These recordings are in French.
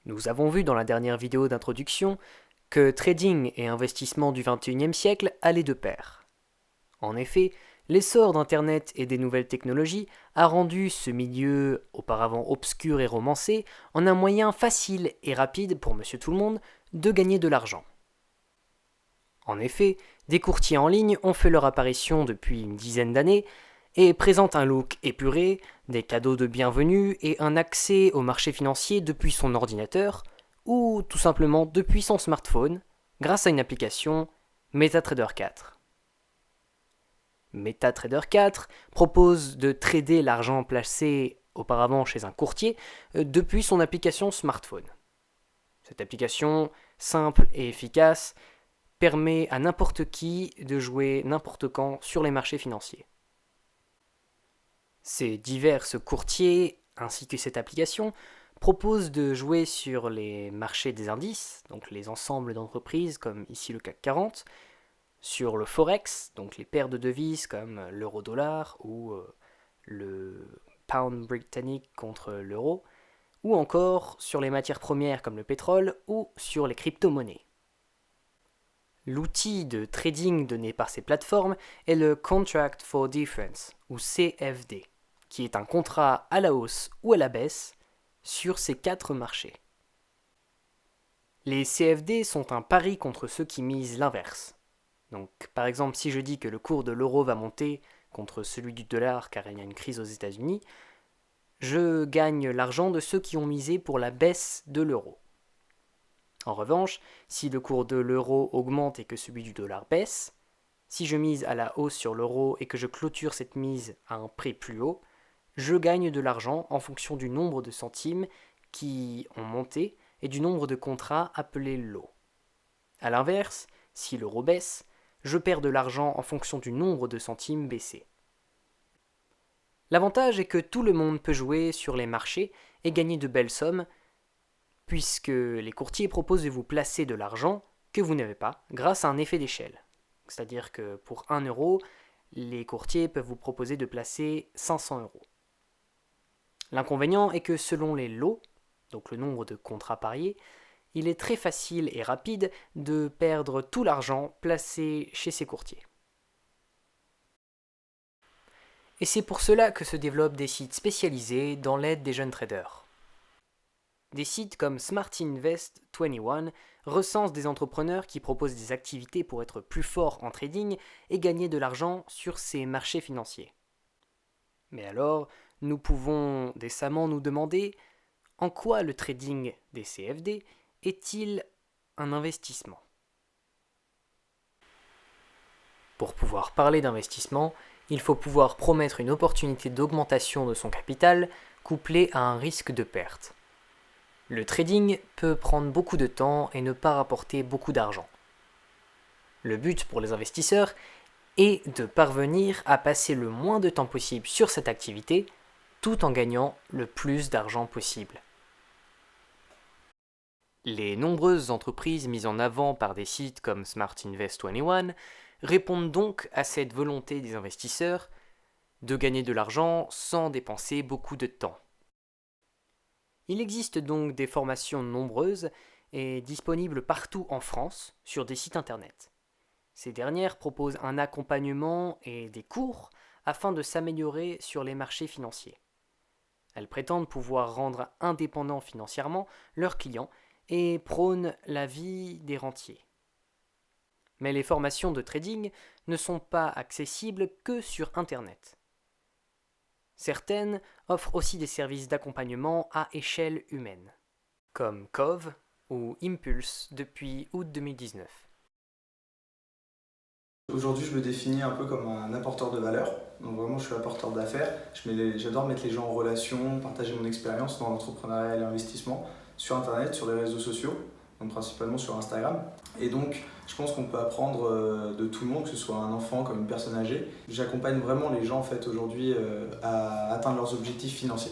Nous avons vu dans la dernière vidéo d'introduction que trading et investissement du XXIe siècle allaient de pair. En effet, l'essor d'Internet et des nouvelles technologies a rendu ce milieu, auparavant obscur et romancé, en un moyen facile et rapide pour Monsieur Tout-le-Monde de gagner de l'argent. En effet, des courtiers en ligne ont fait leur apparition depuis une dizaine d'années et présentent un look épuré, des cadeaux de bienvenue et un accès au marché financier depuis son ordinateur ou tout simplement depuis son smartphone grâce à une application MetaTrader 4. MetaTrader 4 propose de trader l'argent placé auparavant chez un courtier depuis son application smartphone. Cette application, simple et efficace, permet à n'importe qui de jouer n'importe quand sur les marchés financiers. Ces divers courtiers, ainsi que cette application, proposent de jouer sur les marchés des indices, donc les ensembles d'entreprises comme ici le CAC 40, sur le Forex, donc les paires de devises comme l'euro-dollar ou le pound britannique contre l'euro, ou encore sur les matières premières comme le pétrole ou sur les crypto-monnaies. L'outil de trading donné par ces plateformes est le Contract for Difference, ou CFD, qui est un contrat à la hausse ou à la baisse sur ces 4 marchés. Les CFD sont un pari contre ceux qui misent l'inverse. Donc, par exemple, si je dis que le cours de l'euro va monter contre celui du dollar car il y a une crise aux États-Unis, je gagne l'argent de ceux qui ont misé pour la baisse de l'euro. En revanche, si le cours de l'euro augmente et que celui du dollar baisse, si je mise à la hausse sur l'euro et que je clôture cette mise à un prix plus haut, je gagne de l'argent en fonction du nombre de centimes qui ont monté et du nombre de contrats appelés lots. A l'inverse, si l'euro baisse, je perds de l'argent en fonction du nombre de centimes baissés. L'avantage est que tout le monde peut jouer sur les marchés et gagner de belles sommes, puisque les courtiers proposent de vous placer de l'argent que vous n'avez pas grâce à un effet d'échelle. C'est-à-dire que pour 1 euro, les courtiers peuvent vous proposer de placer 500 euros. L'inconvénient est que selon les lots, donc le nombre de contrats pariés, il est très facile et rapide de perdre tout l'argent placé chez ces courtiers. Et c'est pour cela que se développent des sites spécialisés dans l'aide des jeunes traders. Des sites comme Smart Invest 21 recensent des entrepreneurs qui proposent des activités pour être plus forts en trading et gagner de l'argent sur ces marchés financiers. Mais alors, nous pouvons décemment nous demander en quoi le trading des CFD est-il un investissement ? Pour pouvoir parler d'investissement, il faut pouvoir promettre une opportunité d'augmentation de son capital couplée à un risque de perte. Le trading peut prendre beaucoup de temps et ne pas rapporter beaucoup d'argent. Le but pour les investisseurs est de parvenir à passer le moins de temps possible sur cette activité tout en gagnant le plus d'argent possible. Les nombreuses entreprises mises en avant par des sites comme Smart Invest 21 répondent donc à cette volonté des investisseurs de gagner de l'argent sans dépenser beaucoup de temps. Il existe donc des formations nombreuses et disponibles partout en France sur des sites internet. Ces dernières proposent un accompagnement et des cours afin de s'améliorer sur les marchés financiers. Elles prétendent pouvoir rendre indépendants financièrement leurs clients et prônent la vie des rentiers. Mais les formations de trading ne sont pas accessibles que sur Internet. Certaines offrent aussi des services d'accompagnement à échelle humaine, comme Cove ou Impulse depuis août 2019. Aujourd'hui, je me définis un peu comme un apporteur de valeur. Donc vraiment, je suis apporteur d'affaires. J'adore mettre les gens en relation, partager mon expérience dans l'entrepreneuriat et l'investissement sur Internet, sur les réseaux sociaux, donc principalement sur Instagram. Et donc, je pense qu'on peut apprendre de tout le monde, que ce soit un enfant comme une personne âgée. J'accompagne vraiment les gens en fait aujourd'hui à atteindre leurs objectifs financiers.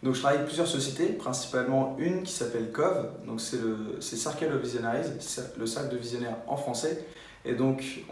Donc je travaille avec plusieurs sociétés, principalement une qui s'appelle Cove, donc c'est Circle of Visionaries, le cercle de visionnaires en français. Et donc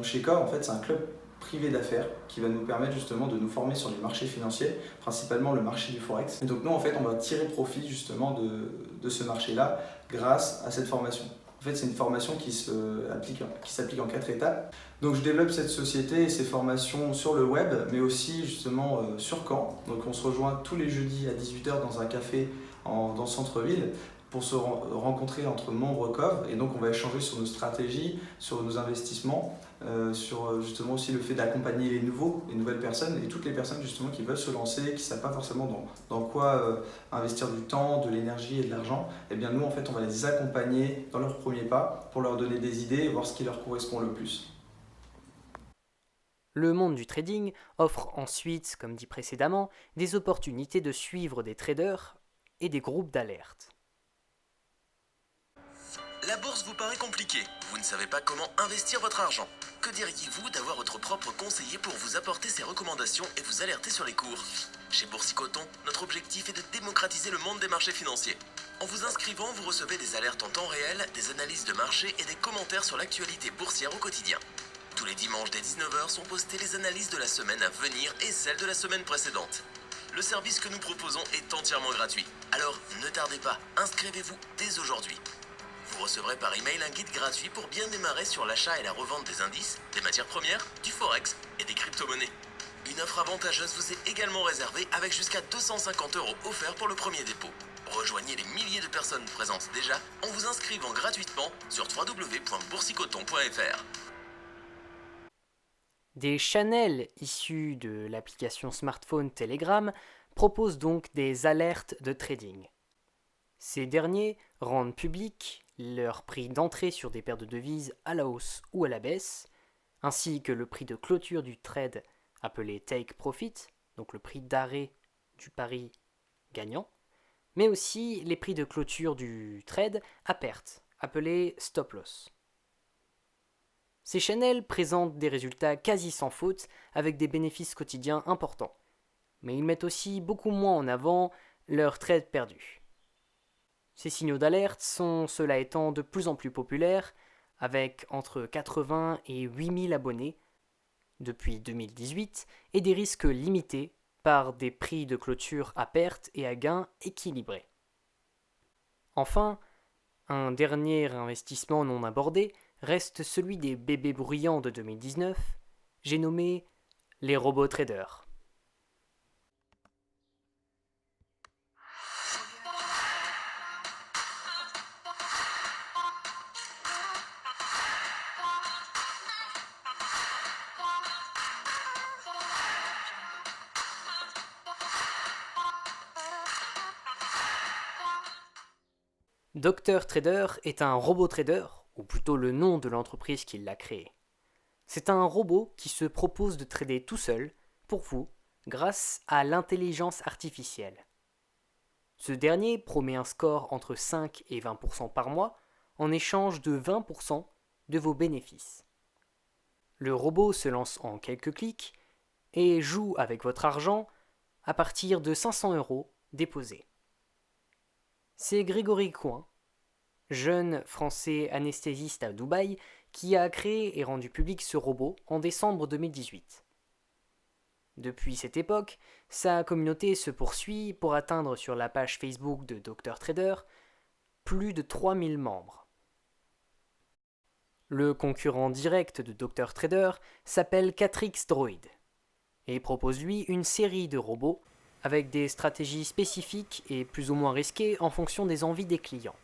chez Cove, en fait, c'est un club privé d'affaires qui va nous permettre justement de nous former sur les marchés financiers, principalement le marché du Forex. Et donc nous, en fait, on va tirer profit justement de ce marché-là grâce à cette formation. En fait, c'est une formation qui s'applique en 4 étapes. Donc je développe cette société et ces formations sur le web, mais aussi justement sur Caen. Donc on se rejoint tous les jeudis à 18h dans un café dans le centre-ville pour se rencontrer entre membres COV, et donc on va échanger sur nos stratégies, sur nos investissements, sur justement aussi le fait d'accompagner les nouvelles personnes, et toutes les personnes justement qui veulent se lancer, qui ne savent pas forcément dans quoi investir du temps, de l'énergie et de l'argent. Et bien nous, en fait, on va les accompagner dans leurs premiers pas pour leur donner des idées et voir ce qui leur correspond le plus. Le monde du trading offre ensuite, comme dit précédemment, des opportunités de suivre des traders et des groupes d'alerte. La bourse vous paraît compliquée, vous ne savez pas comment investir votre argent. Que diriez-vous d'avoir votre propre conseiller pour vous apporter ses recommandations et vous alerter sur les cours? Chez Boursicoton, notre objectif est de démocratiser le monde des marchés financiers. En vous inscrivant, vous recevez des alertes en temps réel, des analyses de marché et des commentaires sur l'actualité boursière au quotidien. Tous les dimanches dès 19h sont postées les analyses de la semaine à venir et celles de la semaine précédente. Le service que nous proposons est entièrement gratuit. Alors ne tardez pas, inscrivez-vous dès aujourd'hui. Vous recevrez par email un guide gratuit pour bien démarrer sur l'achat et la revente des indices, des matières premières, du forex et des crypto-monnaies. Une offre avantageuse vous est également réservée avec jusqu'à 250 € offerts pour le premier dépôt. Rejoignez les milliers de personnes présentes déjà en vous inscrivant gratuitement sur www.boursicoton.fr. Des channels issus de l'application smartphone Telegram proposent donc des alertes de trading. Ces derniers rendent public leur prix d'entrée sur des paires de devises à la hausse ou à la baisse, ainsi que le prix de clôture du trade appelé take profit, donc le prix d'arrêt du pari gagnant, mais aussi les prix de clôture du trade à perte, appelé stop loss. Ces channels présentent des résultats quasi sans faute avec des bénéfices quotidiens importants, mais ils mettent aussi beaucoup moins en avant leurs trades perdus. Ces signaux d'alerte sont, cela étant, de plus en plus populaires, avec entre 80 et 8000 abonnés depuis 2018 et des risques limités par des prix de clôture à perte et à gain équilibrés. Enfin, un dernier investissement non abordé reste celui des bébés bruyants de 2019, j'ai nommé les robots traders. Dr Trader est un robot trader, ou plutôt le nom de l'entreprise qui l'a créé. C'est un robot qui se propose de trader tout seul, pour vous, grâce à l'intelligence artificielle. Ce dernier promet un score entre 5 et 20% par mois, en échange de 20% de vos bénéfices. Le robot se lance en quelques clics et joue avec votre argent à partir de 500 € déposés. C'est Grégory Coin, jeune français anesthésiste à Dubaï, qui a créé et rendu public ce robot en décembre 2018. Depuis cette époque, sa communauté se poursuit pour atteindre sur la page Facebook de Dr Trader plus de 3000 membres. Le concurrent direct de Dr Trader s'appelle Catrix Droid et propose lui une série de robots avec des stratégies spécifiques et plus ou moins risquées en fonction des envies des clients.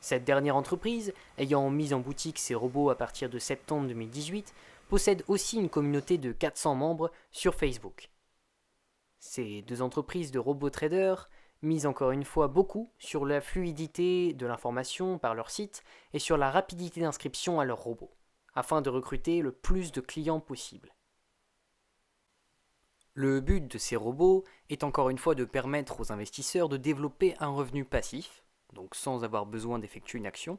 Cette dernière entreprise, ayant mis en boutique ses robots à partir de septembre 2018, possède aussi une communauté de 400 membres sur Facebook. Ces deux entreprises de robots traders misent encore une fois beaucoup sur la fluidité de l'information par leur site et sur la rapidité d'inscription à leurs robots, afin de recruter le plus de clients possible. Le but de ces robots est encore une fois de permettre aux investisseurs de développer un revenu passif, donc sans avoir besoin d'effectuer une action,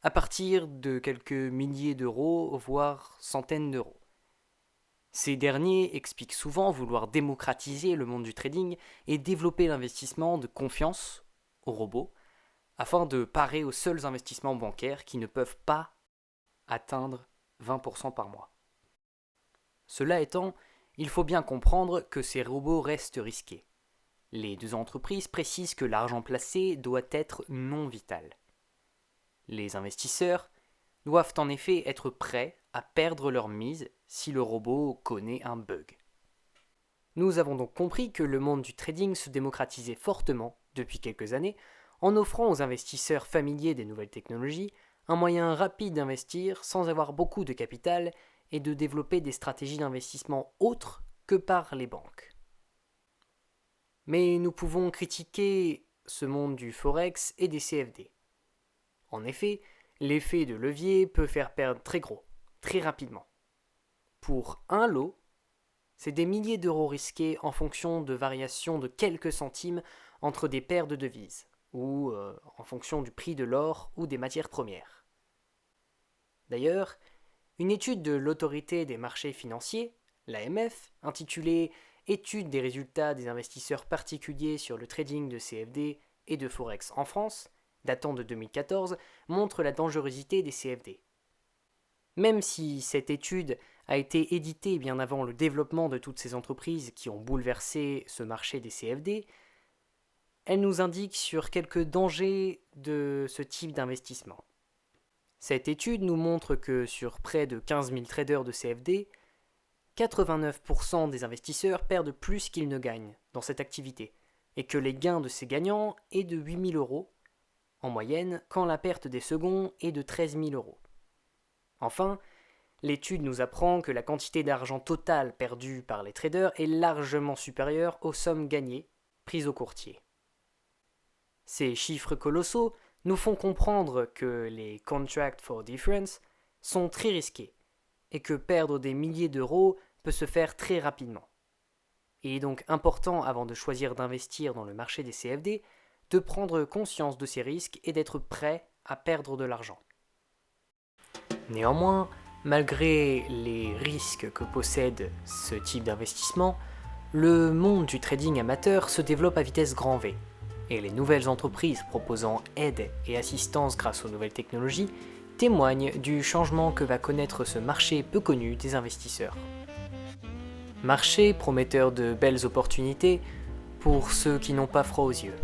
à partir de quelques milliers d'euros, voire centaines d'euros. Ces derniers expliquent souvent vouloir démocratiser le monde du trading et développer l'investissement de confiance aux robots, afin de parer aux seuls investissements bancaires qui ne peuvent pas atteindre 20% par mois. Cela étant, il faut bien comprendre que ces robots restent risqués. Les deux entreprises précisent que l'argent placé doit être non vital. Les investisseurs doivent en effet être prêts à perdre leur mise si le robot connaît un bug. Nous avons donc compris que le monde du trading se démocratisait fortement depuis quelques années en offrant aux investisseurs familiers des nouvelles technologies un moyen rapide d'investir sans avoir beaucoup de capital et de développer des stratégies d'investissement autres que par les banques. Mais nous pouvons critiquer ce monde du Forex et des CFD. En effet, l'effet de levier peut faire perdre très gros, très rapidement. Pour un lot, c'est des milliers d'euros risqués en fonction de variations de quelques centimes entre des paires de devises, ou en fonction du prix de l'or ou des matières premières. D'ailleurs, une étude de l'autorité des marchés financiers, l'AMF, intitulée « Étude des résultats des investisseurs particuliers sur le trading de CFD et de Forex en France », datant de 2014, montre la dangerosité des CFD. Même si cette étude a été éditée bien avant le développement de toutes ces entreprises qui ont bouleversé ce marché des CFD, elle nous indique sur quelques dangers de ce type d'investissement. Cette étude nous montre que sur près de 15 000 traders de CFD, 89% des investisseurs perdent plus qu'ils ne gagnent dans cette activité, et que les gains de ces gagnants est de 8 000 euros en moyenne, quand la perte des seconds est de 13 000 euros. Enfin, l'étude nous apprend que la quantité d'argent totale perdue par les traders est largement supérieure aux sommes gagnées, prises au courtier. Ces chiffres colossaux nous font comprendre que les contracts for difference sont très risqués et que perdre des milliers d'euros peut se faire très rapidement. Il est donc important, avant de choisir d'investir dans le marché des CFD, de prendre conscience de ces risques et d'être prêt à perdre de l'argent. Néanmoins, malgré les risques que possède ce type d'investissement, le monde du trading amateur se développe à vitesse grand V, et les nouvelles entreprises proposant aide et assistance grâce aux nouvelles technologies témoignent du changement que va connaître ce marché peu connu des investisseurs. Marché prometteur de belles opportunités pour ceux qui n'ont pas froid aux yeux.